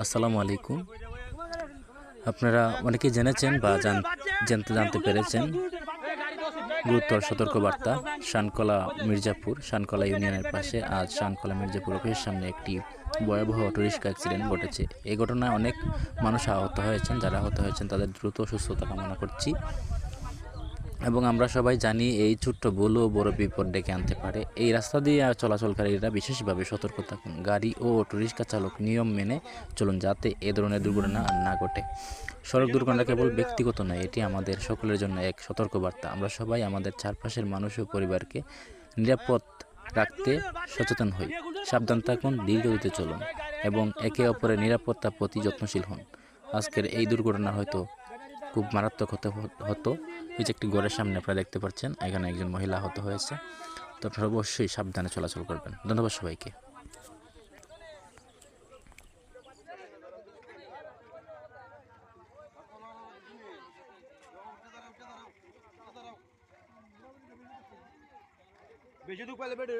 আসসালামু আলাইকুম। আপনারা অনেকেই জেনেছেন বা জানতে পেরেছেন গুরুতর সতর্কবার্তা। শানকলা মির্জাপুর শানকলা ইউনিয়নের পাশে আজ শানকলা মির্জাপুর অফিসের সামনে একটি ভয়াবহ অটোরিক্সা অ্যাক্সিডেন্ট ঘটেছে। এই ঘটনায় অনেক মানুষ আহত হয়েছেন। যারা আহত হয়েছেন তাদের দ্রুত সুস্থতা কামনা করছি। এবং আমরা সবাই জানি এই ছোট্ট ভুলও বড় বিপদ ডেকে আনতে পারে। এই রাস্তা দিয়ে চলাচলকারীরা বিশেষভাবে সতর্ক থাকুন। গাড়ি ও অটোরিক্সা চালক নিয়ম মেনে চলুন, যাতে এ ধরনের দুর্ঘটনা আর না ঘটে। সড়ক দুর্ঘটনা কেবল ব্যক্তিগত নয়, এটি আমাদের সকলের জন্য এক সতর্কবার্তা। আমরা সবাই আমাদের চারপাশের মানুষ ও পরিবারকে নিরাপদ রাখতে সচেতন হই। সাবধান থাকুন, ধীরগতিতে চলুন এবং একে অপরের নিরাপত্তার প্রতি যত্নশীল হন। আজকের এই দুর্ঘটনা হয়তো খুব মারাত্মক হতো। এই যে একটি ঘরের সামনে আপনারা দেখতে পাচ্ছেন, এখানে একজন মহিলা আহত হয়েছে। তো আপনারা অবশ্যই সাবধানে চলাচল করবেন। ধন্যবাদ সবাইকে। বেশি দুঃখ পাইলে বেড়ে